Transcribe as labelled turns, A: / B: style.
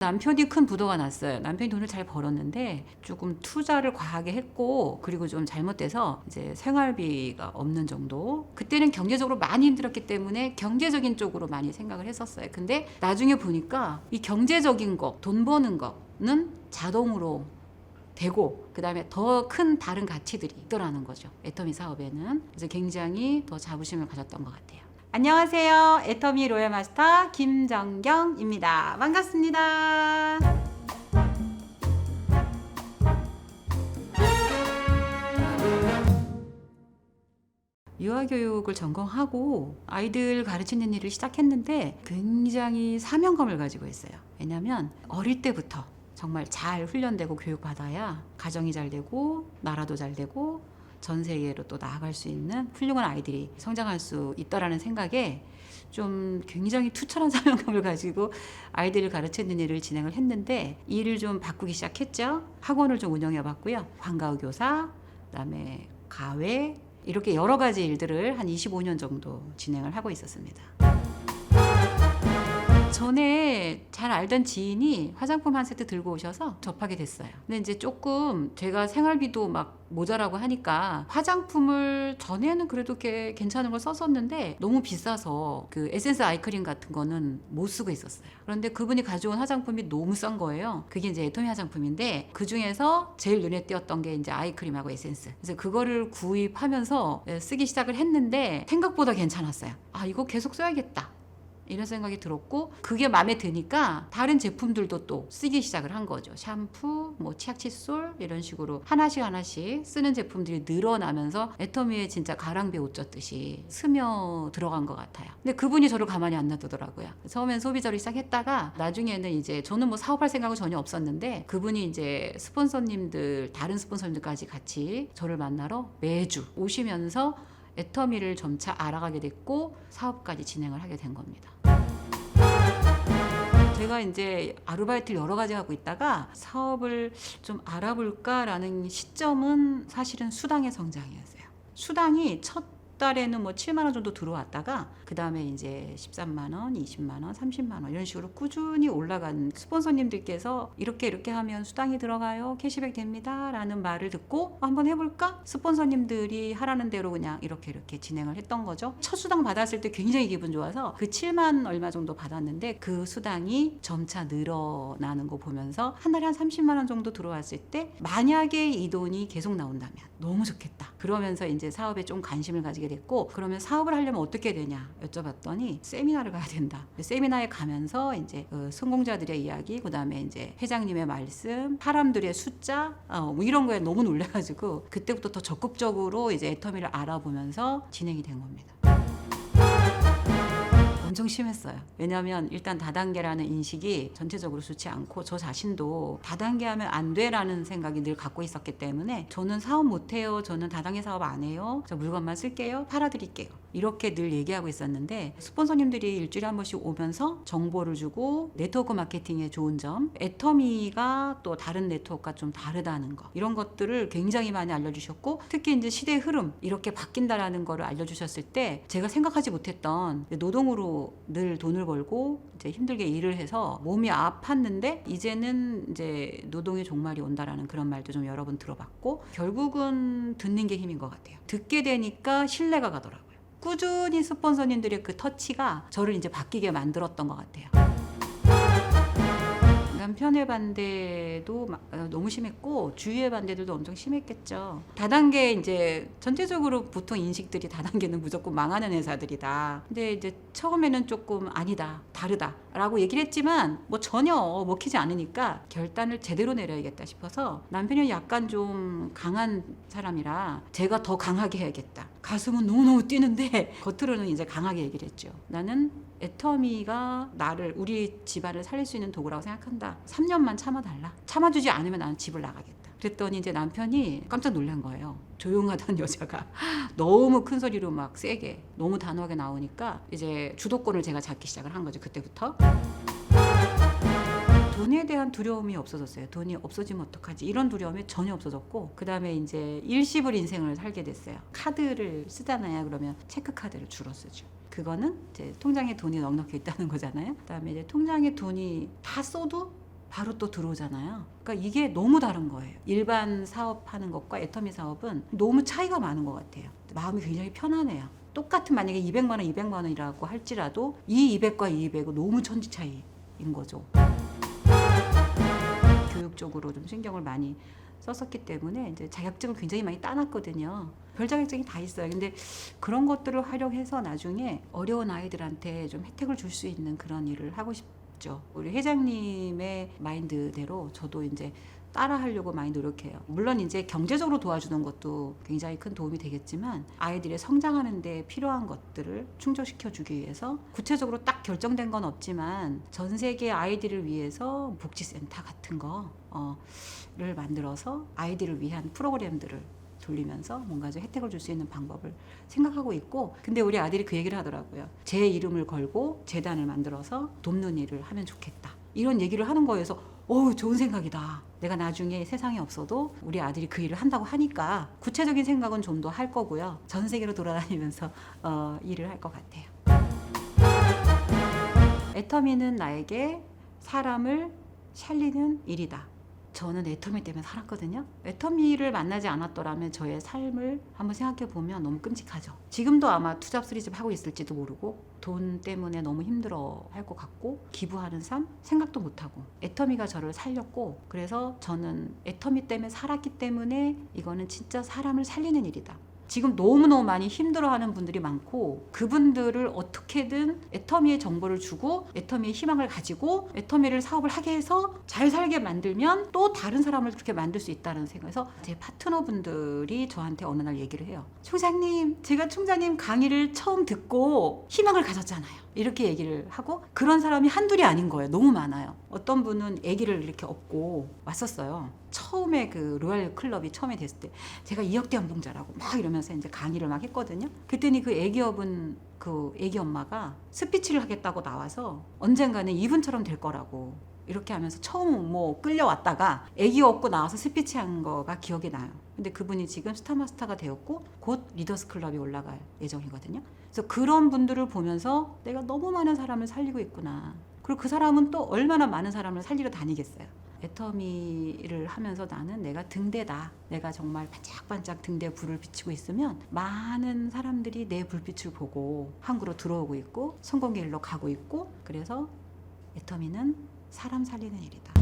A: 남편이 큰 부도가 났어요. 남편이 돈을 잘 벌었는데 조금 투자를 과하게 했고, 그리고 좀 잘못돼서 이제 생활비가 없는 정도. 그때는 경제적으로 많이 힘들었기 때문에 경제적인 쪽으로 많이 생각을 했었어요. 근데 나중에 보니까 이 경제적인 거, 돈 버는 거는 자동으로 되고, 그 다음에 더 큰 다른 가치들이 있더라는 거죠. 애터미 사업에는. 그래서 굉장히 더 자부심을 가졌던 것 같아요. 안녕하세요. 애터미 로얄 마스터 김정경입니다. 반갑습니다. 유아교육을 전공하고 아이들 가르치는 일을 시작했는데 굉장히 사명감을 가지고 있어요. 왜냐하면 어릴 때부터 정말 잘 훈련되고 교육받아야 가정이 잘 되고 나라도 잘 되고 전 세계로 또 나아갈 수 있는 훌륭한 아이들이 성장할 수 있다라는 생각에 좀 굉장히 투철한 사명감을 가지고 아이들을 가르치는 일을 진행을 했는데, 일을 좀 바꾸기 시작했죠. 학원을 좀 운영해 봤고요. 방과후 교사, 그다음에 가외, 이렇게 여러 가지 일들을 한 25년 정도 진행을 하고 있었습니다. 전에 잘 알던 지인이 화장품 한 세트 들고 오셔서 접하게 됐어요. 근데 이제 조금 제가 생활비도 막 모자라고 하니까 화장품을 전에는 그래도 꽤 괜찮은 걸 썼었는데 너무 비싸서 그 에센스 아이크림 같은 거는 못 쓰고 있었어요. 그런데 그분이 가져온 화장품이 너무 싼 거예요. 그게 이제 애터미 화장품인데 그 중에서 제일 눈에 띄었던 게 이제 아이크림하고 에센스. 그래서 그거를 구입하면서 쓰기 시작을 했는데 생각보다 괜찮았어요. 아, 이거 계속 써야겠다, 이런 생각이 들었고, 그게 마음에 드니까 다른 제품들도 또 쓰기 시작을 한 거죠. 샴푸, 뭐 치약 칫솔, 이런 식으로 하나씩 쓰는 제품들이 늘어나면서 애터미에 진짜 가랑비에 옷 젖듯이 스며 들어간 것 같아요. 근데 그분이 저를 가만히 안 놔두더라고요. 처음엔 소비자로 시작했다가 나중에는 이제 저는 뭐 사업할 생각은 전혀 없었는데, 그분이 이제 스폰서님들, 다른 스폰서님들까지 같이 저를 만나러 매주 오시면서 애터미를 점차 알아가게 됐고 사업까지 진행을 하게 된 겁니다. 제가 이제 아르바이트를 여러 가지 하고 있다가 사업을 좀 알아볼까라는 시점은 사실은 수당의 성장이었어요. 수당이 첫 달에는 뭐 7만 원 정도 들어왔다가 그 다음에 이제 13만 원, 20만 원, 30만 원 이런 식으로 꾸준히 올라간, 스폰서님들께서 이렇게 하면 수당이 들어가요, 캐시백 됩니다 라는 말을 듣고 한번 해볼까? 스폰서님들이 하라는 대로 그냥 이렇게 진행을 했던 거죠. 첫 수당 받았을 때 굉장히 기분 좋아서 그 7만 얼마 정도 받았는데 그 수당이 점차 늘어나는 거 보면서 한 달에 한 30만 원 정도 들어왔을 때 만약에 이 돈이 계속 나온다면 너무 좋겠다. 그러면서 이제 사업에 좀 관심을 가지게 됐고, 그러면 사업을 하려면 어떻게 되냐 여쭤봤더니 세미나를 가야 된다. 세미나에 가면서 이제 성공자들의 이야기, 그다음에 이제 회장님의 말씀, 사람들의 숫자, 뭐 이런 거에 너무 놀래가지고 그때부터 더 적극적으로 이제 애터미를 알아보면서 진행이 된 겁니다. 엄청 심했어요. 왜냐하면 일단 다단계라는 인식이 전체적으로 좋지 않고 저 자신도 다단계 하면 안 돼라는 생각이 늘 갖고 있었기 때문에 저는 사업 못해요, 저는 다단계 사업 안 해요, 저 물건만 쓸게요, 팔아드릴게요, 이렇게 늘 얘기하고 있었는데, 스폰서님들이 일주일에 한 번씩 오면서 정보를 주고 네트워크 마케팅의 좋은 점, 애터미가 또 다른 네트워크가 좀 다르다는 거, 이런 것들을 굉장히 많이 알려주셨고, 특히 이제 시대의 흐름 이렇게 바뀐다라는 거를 알려주셨을 때 제가 생각하지 못했던, 노동으로 늘 돈을 벌고 이제 힘들게 일을 해서 몸이 아팠는데 이제는 이제 노동의 종말이 온다라는 그런 말도 좀 여러 번 들어봤고, 결국은 듣는 게 힘인 것 같아요. 듣게 되니까 신뢰가 가더라고요. 꾸준히 스폰서님들의 그 터치가 저를 이제 바뀌게 만들었던 것 같아요. 남편의 반대도 너무 심했고 주위의 반대들도 엄청 심했겠죠. 다단계 이제 전체적으로 보통 인식들이 다단계는 무조건 망하는 회사들이다. 근데 이제 처음에는 조금 아니다, 다르다라고 얘기를 했지만 뭐 전혀 먹히지 않으니까 결단을 제대로 내려야겠다 싶어서, 남편이 약간 좀 강한 사람이라 제가 더 강하게 해야겠다. 가슴은 너무너무 뛰는데 겉으로는 이제 강하게 얘기를 했죠. 나는 애터미가 우리 집안을 살릴 수 있는 도구라고 생각한다. 3년만 참아달라. 참아주지 않으면 나는 집을 나가겠다. 그랬더니 이제 남편이 깜짝 놀란 거예요. 조용하던 여자가 너무 큰 소리로 막 세게, 너무 단호하게 나오니까 이제 주도권을 제가 잡기 시작을 한 거죠. 그때부터. 돈에 대한 두려움이 없어졌어요. 돈이 없어지면 어떡하지? 이런 두려움이 전혀 없어졌고, 그 다음에 이제 일시불 인생을 살게 됐어요. 카드를 쓰잖아요. 그러면 체크카드를 주로 쓰죠. 그거는 이제 통장에 돈이 넉넉히 있다는 거잖아요. 그다음에 이제 통장에 돈이 다 써도 바로 또 들어오잖아요. 그러니까 이게 너무 다른 거예요. 일반 사업하는 것과 애터미 사업은 너무 차이가 많은 것 같아요. 마음이 굉장히 편안해요. 똑같은 만약에 200만 원, 200만 원이라고 할지라도 이 200과 이 200은 너무 천지 차이인 거죠. 교육적으로 좀 신경을 많이 썼었기 때문에 이제 자격증을 굉장히 많이 따놨거든요. 별 자격증이 다 있어요. 근데 그런 것들을 활용해서 나중에 어려운 아이들한테 좀 혜택을 줄 수 있는 그런 일을 하고 싶죠. 우리 회장님의 마인드대로 저도 이제 따라하려고 많이 노력해요. 물론 이제 경제적으로 도와주는 것도 굉장히 큰 도움이 되겠지만 아이들의 성장하는 데 필요한 것들을 충족시켜 주기 위해서 구체적으로 딱 결정된 건 없지만 전 세계 아이들을 위해서 복지센터 같은 거를 만들어서 아이들을 위한 프로그램들을 돌리면서 뭔가 좀 혜택을 줄 수 있는 방법을 생각하고 있고, 근데 우리 아들이 그 얘기를 하더라고요. 제 이름을 걸고 재단을 만들어서 돕는 일을 하면 좋겠다, 이런 얘기를 하는 거에서 좋은 생각이다. 내가 나중에 세상에 없어도 우리 아들이 그 일을 한다고 하니까 구체적인 생각은 좀 더 할 거고요. 전 세계로 돌아다니면서 일을 할 것 같아요. 애터미는 나에게 사람을 살리는 일이다. 저는 애터미 때문에 살았거든요. 애터미를 만나지 않았더라면 저의 삶을 한번 생각해 보면 너무 끔찍하죠. 지금도 아마 투잡 쓰리집 하고 있을지도 모르고 돈 때문에 너무 힘들어 할 것 같고 기부하는 삶 생각도 못하고, 애터미가 저를 살렸고, 그래서 저는 애터미 때문에 살았기 때문에 이거는 진짜 사람을 살리는 일이다. 지금 너무너무 많이 힘들어하는 분들이 많고 그분들을 어떻게든 애터미의 정보를 주고 애터미의 희망을 가지고 애터미를 사업을 하게 해서 잘 살게 만들면 또 다른 사람을 그렇게 만들 수 있다는 생각에서 제 파트너분들이 저한테 어느 날 얘기를 해요. 총장님, 제가 총장님 강의를 처음 듣고 희망을 가졌잖아요. 이렇게 얘기를 하고, 그런 사람이 한둘이 아닌 거예요. 너무 많아요. 어떤 분은 아기를 이렇게 업고 왔었어요. 처음에 그 로얄 클럽이 처음에 됐을 때 제가 2억대 연봉자라고 막 이러면서 이제 강의를 막 했거든요. 그랬더니 그 아기 업은 그 아기 엄마가 스피치를 하겠다고 나와서 언젠가는 이분처럼 될 거라고 이렇게 하면서 처음 뭐 끌려왔다가 아기 업고 나와서 스피치 한 거가 기억이 나요. 근데 그분이 지금 스타마스터가 되었고 곧 리더스 클럽이 올라갈 예정이거든요. 그래서 그런 분들을 보면서 내가 너무 많은 사람을 살리고 있구나. 그리고 그 사람은 또 얼마나 많은 사람을 살리러 다니겠어요. 애터미를 하면서 나는 내가 등대다. 내가 정말 반짝반짝 등대에 불을 비추고 있으면 많은 사람들이 내 불빛을 보고 한국으로 들어오고 있고 성공의 길로 가고 있고, 그래서 애터미는 사람 살리는 일이다.